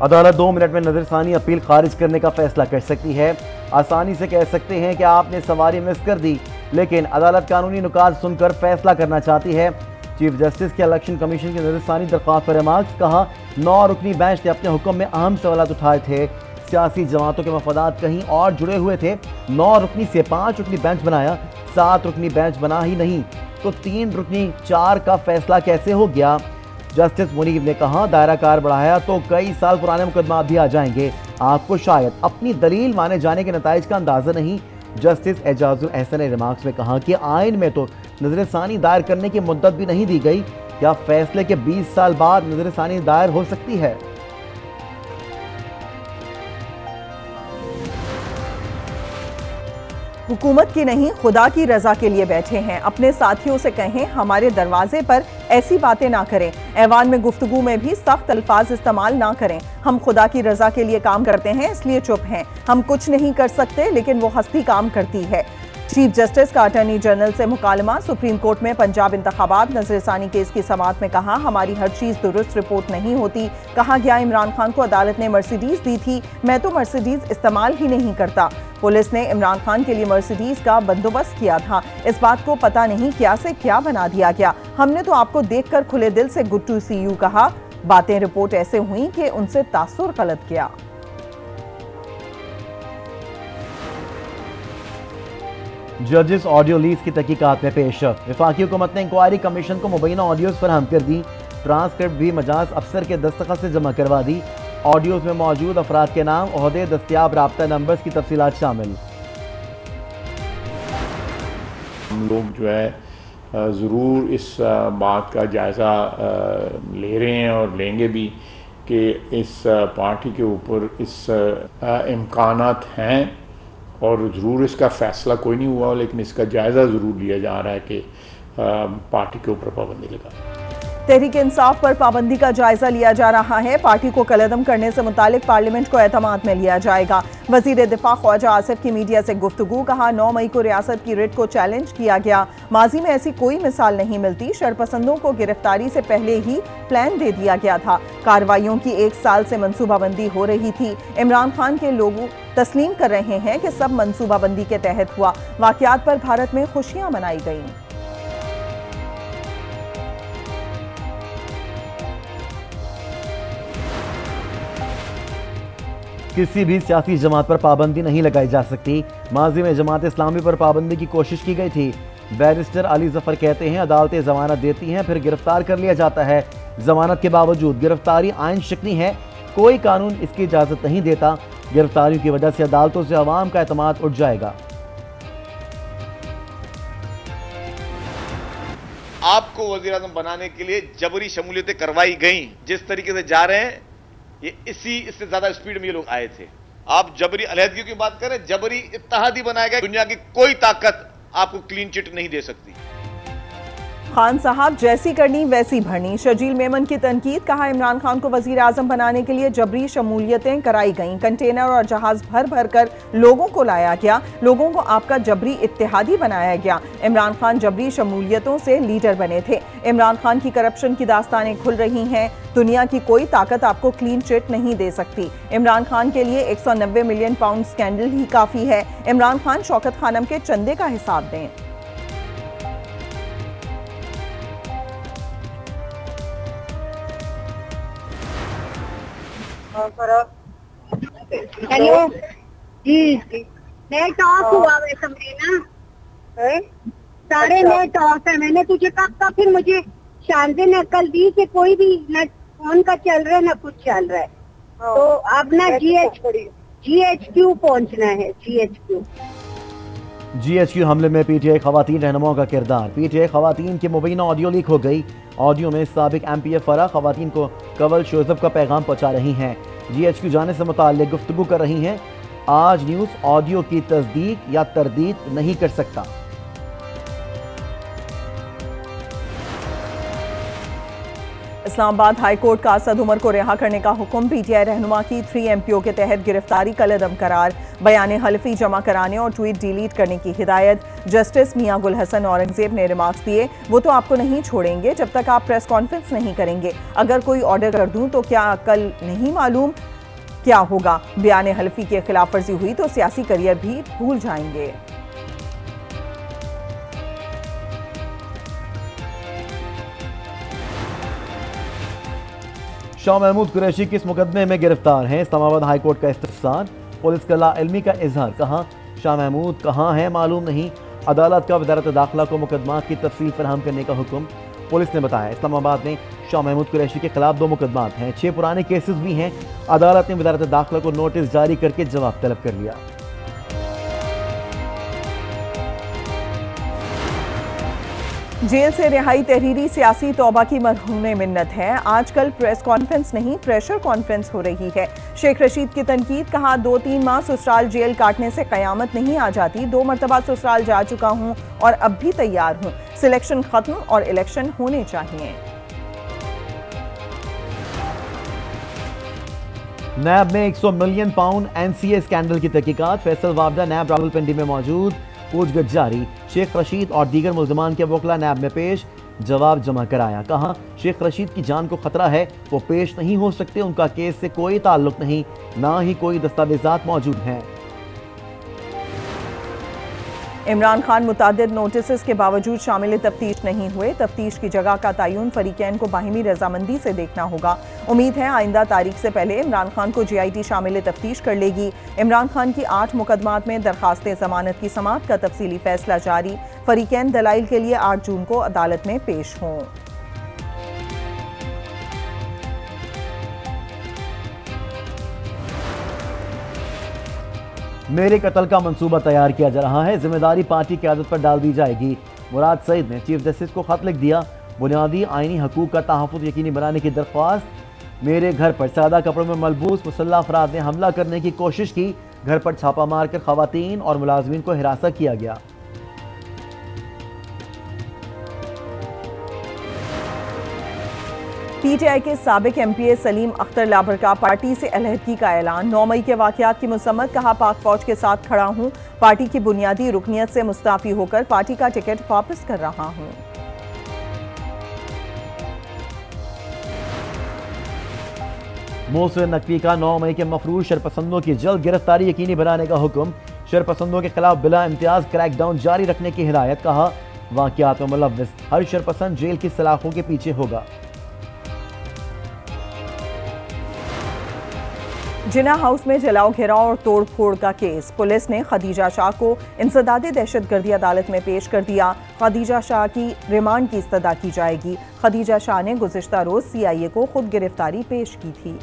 अदालत 2 मिनट में नजरसानी अपील खारिज करने का फैसला कर सकती है। आसानी से कह सकते हैं कि आपने सवारी मिस कर दी, लेकिन अदालत कानूनी नुकात सुनकर फैसला करना चाहती है। चीफ जस्टिस के इलेक्शन कमीशन की नजरसानी दरख्वास्त पर रिमार्क्स। कहा 9 रुकनी बेंच ने अपने हुक्म में अहम सवालात उठाए थे। सियासी जमातों के मफादात कहीं और जुड़े हुए थे। 9 रुकनी से 5 रुकनी बेंच बनाया, 7 रुकनी बेंच बना ही नहीं तो 3 रुकनी 4 का फैसला कैसे हो गया। जस्टिस मुनीब ने कहा दायरा कार बढ़ाया तो कई साल पुराने मुकदमा भी आ जाएंगे, आपको शायद अपनी दलील माने जाने के नताइज का अंदाजा नहीं। जस्टिस एजाजुल एहसन ने रिमार्क्स में कहा कि आइन में तो नजरसानी दायर करने की मुद्दत भी नहीं दी गई, क्या फैसले के 20 साल बाद नजरसानी दायर हो सकती है। हुकूमत की नहीं खुदा की रजा के लिए बैठे हैं। अपने साथियों से कहें हमारे दरवाजे पर ऐसी बातें ना करें। ऐवान में गुफ्तगू में भी सख्त अल्फाज इस्तेमाल ना करें। हम खुदा की रजा के लिए काम करते हैं इसलिए चुप हैं। हम कुछ नहीं कर सकते लेकिन वो हस्ती काम करती है। चीफ जस्टिस का अटॉर्नी जनरल से मुकालमा। सुप्रीम कोर्ट में पंजाब इंतखाबात नजरसानी केस की समाअत में कहा हमारी हर चीज दुरुस्त रिपोर्ट नहीं होती। कहा गया इमरान खान को अदालत ने मर्सिडीज दी थी, मैं तो मर्सिडीज इस्तेमाल ही नहीं करता। पुलिस ने इमरान खान के लिए मर्सिडीज का बंदोबस्त किया था, इस बात को पता नहीं क्या से क्या बना दिया गया। हमने तो आपको देखकर खुले दिल से गुड टू सी यू कहा। बातें रिपोर्ट ऐसे हुई कि उनसे तासुर गलत किया। जजेस ऑडियो लीज की तहकीकात में पेश। वफाकी हुकूमत ने इंक्वायरी कमीशन को मुबैना ऑडियोज फराहम कर दी। ट्रांसक्रिप्ट भी मजाज अफसर के दस्तखत से जमा करवा दी। ऑडियोज में मौजूद अफराद के नाम, ओहदे, दस्तियाब राब्ता नंबर्स की तफसीलात शामिल। हम लोग जो है ज़रूर इस बात का जायज़ा ले रहे हैं और लेंगे भी कि इस पार्टी के ऊपर इस इम्कानात हैं और ज़रूर इसका फ़ैसला कोई नहीं हुआ, लेकिन इसका जायज़ा ज़रूर लिया जा रहा है कि पार्टी के ऊपर पाबंदी लगा। तहरीक इंसाफ पर पाबंदी का जायजा लिया जा रहा है। पार्टी को कलअदम करने से मुतालिक पार्लियामेंट को एतमाद में लिया जाएगा। वजीर दिफा ख्वाजा आसिफ की मीडिया से गुफ्तगू। कहा 9 मई को रियासत की रिट को चैलेंज किया गया, माजी में ऐसी कोई मिसाल नहीं मिलती। शरपसंदों को गिरफ्तारी से पहले ही प्लान दे दिया गया था। कार्रवाइयों की 1 साल से मनसूबाबंदी हो रही थी। इमरान खान के लोग तस्लीम कर रहे हैं कि सब मनसूबाबंदी के तहत हुआ। वाकयात पर भारत में खुशियां मनाई गईं। किसी भी सियासी जमात पर पाबंदी नहीं लगाई जा सकती। माजी में जमात इस्लामी पर पाबंदी की कोशिश की गई थी। बैरिस्टर अली जफर कहते हैं अदालतें जमानत देती हैं फिर गिरफ्तार कर लिया जाता है। जमानत के बावजूद गिरफ्तारी आइन शिकनी है, कोई कानून इसकी इजाजत नहीं देता। गिरफ्तारियों की वजह से अदालतों से अवाम का एतमाद उठ जाएगा। आपको वजीर आजम बनाने के लिए जबरी शमूलियतें करवाई गई। जिस तरीके से जा रहे हैं ये इससे ज्यादा स्पीड में ये लोग आए थे। आप जबरी अलहदगी की बात करें, जबरी इत्तेहादी बनाया गया। दुनिया की कोई ताकत आपको क्लीन चिट नहीं दे सकती। खान साहब जैसी करनी वैसी भरनी। शर्जील मेमन की तनकीद। कहा इमरान खान को वजीर आजम बनाने के लिए जबरी शमूलियतें कराई गईं। कंटेनर और जहाज भर भर कर लोगों को लाया गया। लोगों को आपका जबरी इत्तेहादी बनाया गया। इमरान खान जबरी शमूलियतों से लीडर बने थे। इमरान खान की करप्शन की दास्तानें खुल रही हैं। दुनिया की कोई ताकत आपको क्लीन चिट नहीं दे सकती। इमरान खान के लिए 190 मिलियन पाउंड स्कैंडल ही काफी है। इमरान खान शौकत खानम के चंदे का हिसाब दें। हेलो जी नेट ऑफ हुआ है कमरे ना, सारे नेट ऑफ है। मैंने तुझे कहा फिर मुझे शानदे ने कल दी कि कोई भी न फोन का चल रहा है ना कुछ चल रहा है। तो अब ना GHQ पहुंचना है। GHQ हमले में PTI खवातीन रहनुमाओं का किरदार। PTI खवातीन की मुबैना ऑडियो लीक हो गई। ऑडियो में साबिक MPF फरा खवातीन को कवल शोजब का पैगाम पहुंचा रही हैं। GHQ जाने से मुताल्लिक गुफ्तगू कर रही हैं। आज न्यूज़ ऑडियो की तस्दीक या तरदीद नहीं कर सकता। इस्लामाबाद हाई कोर्ट का असद उमर को रिहा करने का हुक्म। PTI रहनुमा की 3 MPO के तहत गिरफ्तारी कलअदम करार। बयान हल्फी जमा कराने और ट्वीट डिलीट करने की हिदायत। जस्टिस मियां गुल हसन औरंगजेब ने रिमार्क्स दिए, वो तो आपको नहीं छोड़ेंगे जब तक आप प्रेस कॉन्फ्रेंस नहीं करेंगे। अगर कोई ऑर्डर कर दूं तो क्या कल नहीं मालूम क्या होगा? बयान हल्फी की खिलाफ वर्जी हुई तो सियासी करियर भी भूल जाएंगे। शाह महमूद कुरैशी किस मुकदमे में गिरफ्तार हैं? इस्लामाबाद हाई कोर्ट का इस्तफसार। पुलिस का लाइल्मी का इजहार। कहा शाह महमूद कहाँ है मालूम नहीं। अदालत का वजारत दाखिला को मुकदमात की तफसील फराहम करने का हुक्म। पुलिस ने बताया इस्लामाबाद में शाह महमूद कुरैशी के खिलाफ 2 मुकदमात हैं, 6 पुराने केसेस भी हैं। अदालत ने वजारत दाखिला को नोटिस जारी करके जवाब तलब कर लिया। जेल से रिहाई तहरीरी सियासी तौबा की मरहूम मिन्नत है। आजकल प्रेस कॉन्फ्रेंस नहीं प्रेशर कॉन्फ्रेंस हो रही है। शेख रशीद की तनकीद। कहा 2-3 माह ससुराल जेल काटने से कयामत नहीं आ जाती। 2 मरतबा ससुराल जा चुका हूं और अब भी तैयार हूं। सिलेक्शन खत्म और इलेक्शन होने चाहिए। नैब में 100 मिलियन पाउंड एनसीए स्कैंडल की तहकीकात। फैसल वाबडा नैब रावलपिंडी में मौजूद। पूछगछ जारी। शेख रशीद और दीगर मुल्ज़िमान के वकला नैब में पेश। जवाब जमा कराया। कहा शेख रशीद की जान को खतरा है, वो पेश नहीं हो सकते। उनका केस से कोई ताल्लुक नहीं, ना ही कोई दस्तावेजात मौजूद हैं। इमरान खान मुतादिद नोटिस के बावजूद शामिल तफ्तीश नहीं हुए। तफ्तीश की जगह का तयन फरीकैन को बाहिमी रजामंदी से देखना होगा। उम्मीद है आइंदा तारीख से पहले इमरान खान को JIT शामिल तफ्तीश कर लेगी। इमरान खान की 8 मुकदमात में दरखास्त जमानत की समाअत का तफसीली फैसला जारी। फरीकैन दलाइल के लिए 8 जून को अदालत में पेश हों। मेरे कत्ल का मंसूबा तैयार किया जा रहा है, जिम्मेदारी पार्टी क़यादत पर डाल दी जाएगी। मुराद सईद ने चीफ जस्टिस को खत लिख दिया। बुनियादी आईनी हकूक का तहफ़्फ़ुज़ यकीनी बनाने की दरख्वास्त। मेरे घर पर सादा कपड़ों में मलबूस मुसल्लह अफराद ने हमला करने की कोशिश की। घर पर छापा मारकर खवातीन और मुलाजमीन को हिरासत किया गया। PTI के साबिक MPA सलीम अख्तर लाबर का पार्टी से अलहदगी का ऐलान। 9 मई के वाक़यात की मज़म्मत। कहा पाक फौज के साथ खड़ा हूं। पार्टी की बुनियादी रुकनियत से मुस्ताफ़ी होकर पार्टी का टिकट वापस कर रहा हूं। मोहसिन नकवी का 9 मई के मफरूज शरपसंदों की जल्द गिरफ्तारी यकीनी बनाने का हुक्म। शरपसंदों के खिलाफ बिला इम्तियाज क्रैकडाउन जारी रखने की हिदायत। कहा वाक़यात में मुलव्विस हर शरपसंद जेल की सलाखों के पीछे होगा। जिना हाउस में जलाओ घेराव और तोड़ फोड़ का केस। पुलिस ने खदीजा शाह को इंसदादे दहशतगर्दी अदालत में पेश कर दिया। खदीजा शाह की रिमांड की इस्तदा की जाएगी। खदीजा शाह ने गुज़िश्ता रोज CIA को खुद गिरफ्तारी पेश की थी।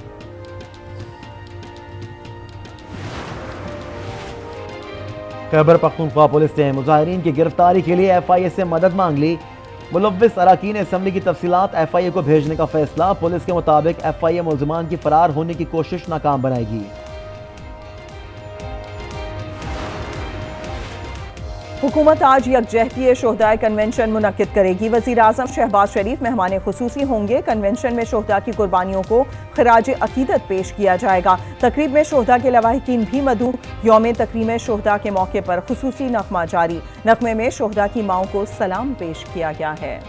खैबर पख्तूनख्वा पुलिस ने मुजाहिरीन की गिरफ्तारी के लिए FIA से मदद मांग ली। मुलव्विस अराकीन असम्बली की तफसीलात FIA को भेजने का फैसला। पुलिस के मुताबिक FIA मुल्ज़िमान की फरार होने की कोशिश नाकाम बनाएगी। हुकूमत आज यकजहती शोहदा कन्वेंशन मुनक्किद करेगी। वज़ीर आज़म शहबाज शरीफ मेहमान खुसूसी होंगे। कन्वेंशन में शोहदा की कुर्बानियों को खराज अकीदत पेश किया जाएगा। तकरीब में शोहदा के लवाहिकीन भी मदऊ। यौम तकरीम शोहदा के मौके पर खुसूसी नगमा जारी। नगमे में शोहदा की माओं को सलाम पेश किया गया है।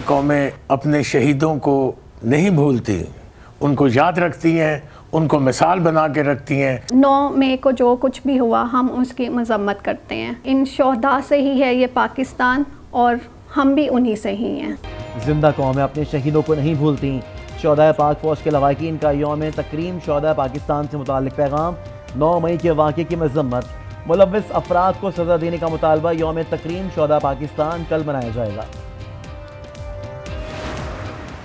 कौमें अपने शहीदों को नहीं भूलती, उनको याद रखती हैं, उनको मिसाल बना के रखती हैं। 9 मई को जो कुछ भी हुआ हम उसकी मजम्मत करते हैं। इन शोहदा से ही है ये पाकिस्तान और हम भी उन्हीं से ही हैं। जिंदा कौमें अपने शहीदों को नहीं भूलती। शोहदा पाक फौज के लवाहिकीन का यौम तकरीम शोहदा पाकिस्तान से मुताल्लिक पैगाम। 9 मई के वाक़े की मजम्मत। मुलव्विस अफराद को सज़ा देने का मुतालबा। यौम तकरीम शोहदा पाकिस्तान कल मनाया जाएगा।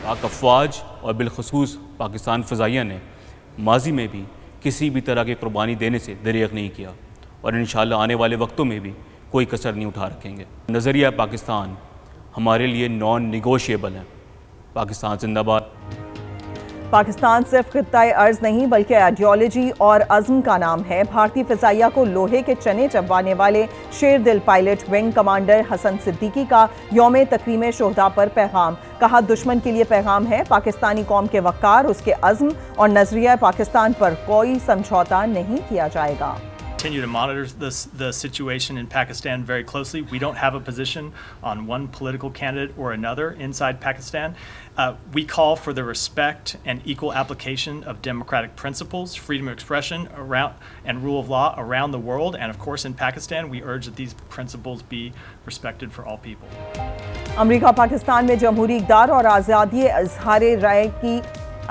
पाक अफवाज और बिलखसूस पाकिस्तान फ़ज़ाइया ने माजी में भी किसी भी तरह की कुर्बानी देने से दरेग नहीं किया और इंशाअल्लाह आने वाले वक्तों में भी कोई कसर नहीं उठा रखेंगे। नज़रिया पाकिस्तान हमारे लिए नॉन निगोशिएबल है। पाकिस्तान जिंदाबाद। पाकिस्तान सिर्फ खित्ता-ए अर्ज़ नहीं बल्कि आइडियोलॉजी और अज़्म का नाम है। भारतीय फ़िज़ाइया को लोहे के चने चबवाने वाले शेर दिल pilot wing commander Hasan Siddiqui का यौम तकरीम शोहदा पर पैगाम। कहा दुश्मन के लिए पैगाम है। पाकिस्तानी कौम के वक़ार, उसके अज़्म और नज़रिया पाकिस्तान पर कोई समझौता नहीं किया जाएगा। continue to monitor the situation in Pakistan very closely. We don't have a position on one political candidate or another inside Pakistan. We call for the respect and equal application of democratic principles, freedom of expression and rule of law around the world. And of course in Pakistan, we urge that these principles be respected for all people. America Pakistan में जमहूरी इक़दार और आज़ादी इज़हार राय की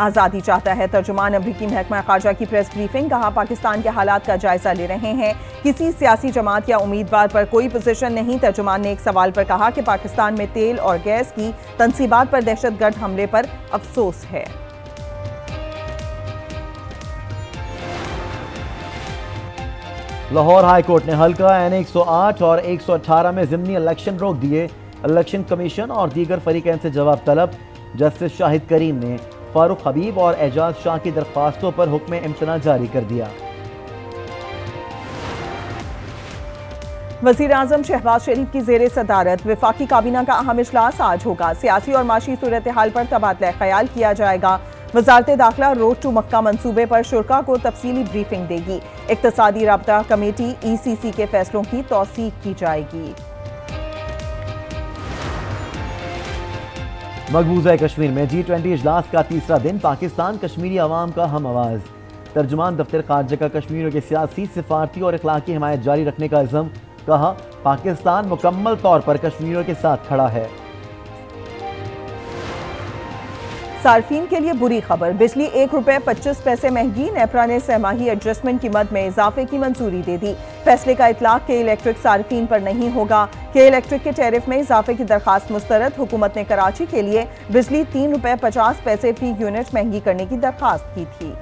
आज़ादी चाहता है। तर्जुमान अमरीकी महकमा ख़ारजा की प्रेस ब्रीफिंग, कहा पाकिस्तान के हालात का जायजा ले रहे हैं, किसी सियासी जमात या उम्मीदवार पर कोई पोजीशन नहीं। तर्जुमान ने एक सवाल पर कहा कि पाकिस्तान में तेल और गैस की तंसीबात पर दहशतगर्द हमले पर अफसोस है। लाहौर हाई कोर्ट ने हल्का N 108 और 118 में ज़िमनी इलेक्शन रोक दिए। इलेक्शन कमीशन और दीगर फरीकैन से जवाब तलब। जस्टिस शाहिद करीम ने फारूक हबीब और एजाज शाह की दरख्वास्तों पर हुक्म इम्तना जारी कर दिया। वज़ीर आज़म शहबाज शरीफ की ज़ेरे सदारत वफाकी काबीना का अहम इजलास आज होगा। सियासी और माशी सूरत हाल पर तबादला ख्याल किया जाएगा। वज़ारत दाखिला रोड टू मक्का मंसूबे पर शुरा को तफसीली ब्रीफिंग देगी। इक़्तिसादी राब्ता कमेटी ECC के फैसलों की तौसीक की जाएगी। मकबूजा कश्मीर में G20 इजलास का तीसरा दिन, पाकिस्तान कश्मीरी अवाम का हम आवाज़। तर्जुमान दफ्तर खारजा का कश्मीरियों के सियासी, सिफारती और अखलाकी हिमायत जारी रखने का इज़्म, कहा पाकिस्तान मुकम्मल तौर पर कश्मीरियों के साथ खड़ा है। सार्फिन के लिए बुरी खबर, बिजली ₹1.25 महंगी। नेपरा ने सहमाही एडजस्टमेंट की मद में इजाफे की मंजूरी दे दी। फैसले का इतलाक के इलेक्ट्रिक सार्फिन पर नहीं होगा। के इलेक्ट्रिक के टैरिफ में इजाफे की दरखास्त मुस्तरद। हुकूमत ने कराची के लिए बिजली ₹3.50 फी यूनिट महंगी करने की दरखास्त की थी।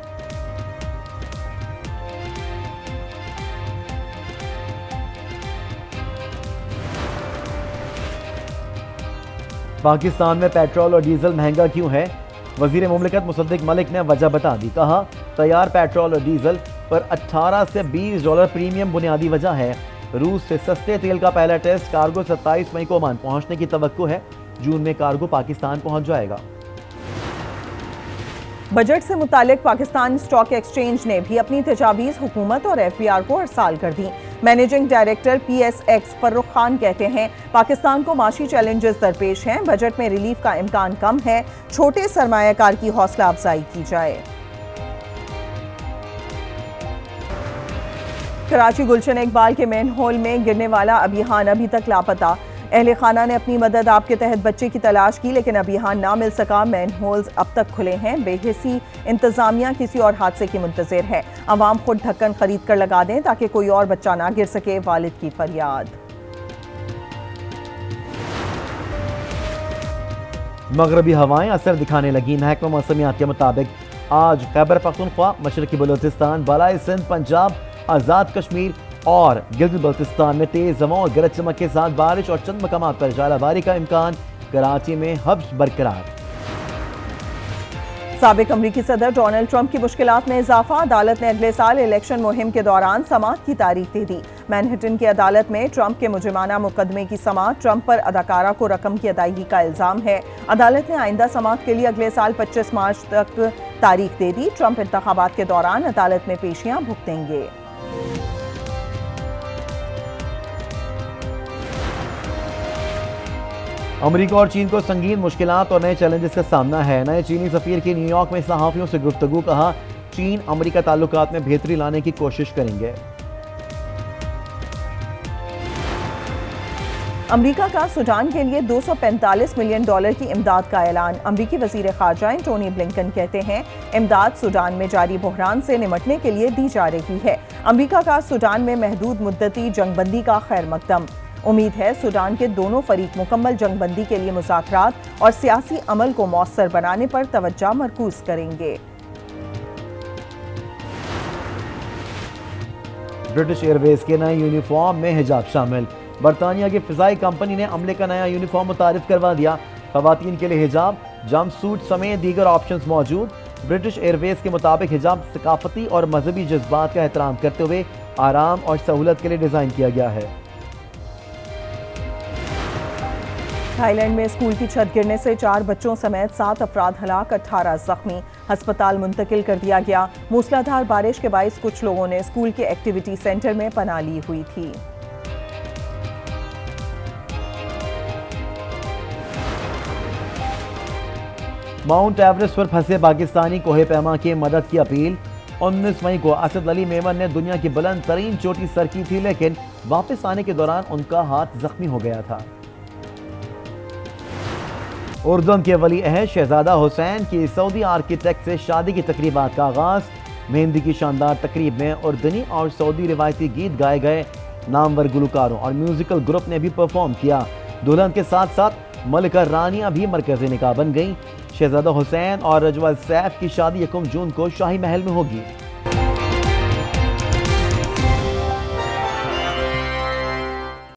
पाकिस्तान में पेट्रोल और डीजल महंगा क्यों है? वजीर मुमलिकत मुसद्दिक मलिक ने वजह बता दी। कहा तैयार पेट्रोल और डीजल पर $18 से $20 प्रीमियम बुनियादी वजह है। रूस से सस्ते तेल का पहला टेस्ट कार्गो 27 मई को ओमान पहुंचने की तवक्को है। जून में कार्गो पाकिस्तान पहुंच जाएगा। बजट से मुतालिक पाकिस्तान स्टॉक एक्सचेंज ने भी अपनी तजावीज़ हुकूमत और FBR को अरसाल कर दी। Managing director PSX Farrukh Khan कहते हैं पाकिस्तान को माशी चैलेंजेस दरपेश हैं। बजट में रिलीफ का इम्कान कम है। छोटे सरमायाकार की हौसला अफजाई की जाए। कराची गुलशन इकबाल के मेन होल में गिरने वाला अबीहान अभी तक लापता। अहले खाना ने अपनी मदद आप के तहत बच्चे की तलाश की, लेकिन अबीहान ना मिल सका। मैन होल्स अब तक खुले हैं। बेहिसी इंतजामिया किसी और हादसे की मुंतजिर है। अवाम खुद ढक्कन खरीद कर लगा दें ताकि कोई और बच्चा ना गिर सके। वालिद की फरियाद। मगरबी हवाएं असर दिखाने लगी। महकमा मौसमियात के मुताबिक आज खैबर पख्तूनख्वा, मशरकी बलूचिस्तान, बलाई सिंध, पंजाब, आज़ाद कश्मीर और गिलगित बल्तिस्तान में तेज हवाओं और गरज चमक के साथ बारिश और चंद मकामात पर ज़ालाबारी का इम्कान। कराची में हब्स बरकरार। साबिक अमरीकी सदर डोनाल्ड ट्रंप की मुश्किलात में इजाफा। अदालत ने अगले साल इलेक्शन मुहिम के दौरान समाअत की तारीख दे दी। मैनहट्टन की अदालत में ट्रंप के मुजरिमाना मुकदमे की समाअत। ट्रंप पर अदाकारा को रकम की अदायगी का इल्जाम है। अदालत ने आइंदा समाअत के लिए अगले साल 25 मार्च तक तारीख दे दी। ट्रंप इंतखाबात के दौरान अदालत में पेशियां भुगतेंगे। अमेरिका और चीन को संगीन मुश्किलात और नए चैलेंजेस का सामना है। नए चीनी सफीर की न्यूयॉर्क में सहाफियों से गुफ्तगू। कहा चीन अमेरिका ताल्लुकात में बेहतरी लाने की कोशिश करेंगे। अमेरिका का सूडान के लिए $245 मिलियन की इमदाद का ऐलान। अमेरिकी वजीर खारजा एंटोनी ब्लिंकन कहते हैं इमदाद सूडान में जारी बहरान से निमटने के लिए दी जा रही है। अमेरिका का सूडान में महदूद मुद्दती जंगबंदी का खैर मकदम। उम्मीद है सूडान के दोनों फरीक मुकम्मल जंगबंदी के लिए मुज़ाकरात और सियासी अमल को मौसर बनाने पर तवज्जो मरकूज करेंगे। ब्रिटिश एयरवेज के नए यूनिफॉर्म में हिजाब शामिल। बरतानिया की फिजाई कंपनी ने अमले का नया यूनिफॉर्म मुतारिफ करवा दिया। खवातीन के लिए हिजाब, जंप सूट समेत दीगर ऑप्शंस मौजूद। ब्रिटिश एयरवेज के मुताबिक हिजाब सकाफती और मजहबी जज्बात का एहतराम करते हुए आराम और सहूलत के लिए डिज़ाइन किया गया है। थाईलैंड में स्कूल की छत गिरने से 4 बच्चों समेत 7 अफराद हलाक, 18 जख्मी। अस्पताल मुंतकिल कर दिया गया। मूसलाधार बारिश के बाइस कुछ लोगों ने स्कूल के एक्टिविटी सेंटर में पनाह ली हुई थी। माउंट एवरेस्ट पर फंसे पाकिस्तानी कोहे पैमा की मदद की अपील। 19 मई को असद अली मेमन ने दुनिया की बुलंद तरीन चोटी सर की थी, लेकिन वापस आने के दौरान उनका हाथ जख्मी हो गया था। उर्दन के वली अहद शहजादा हुसैन की सऊदी आर्किटेक्ट से शादी की तकरीबात का आगाज। मेहंदी की शानदार तकरीब में उर्दनी और सऊदी रिवायती गीत गाए गए। नामवर गुलकारों और म्यूजिकल ग्रुप ने भी परफॉर्म किया। दुल्हन के साथ साथ मलिका रानिया भी मरकज़ी निकाह बन गई। शहजादा हुसैन और रजवा सैफ की शादी 1 जून को शाही महल में होगी।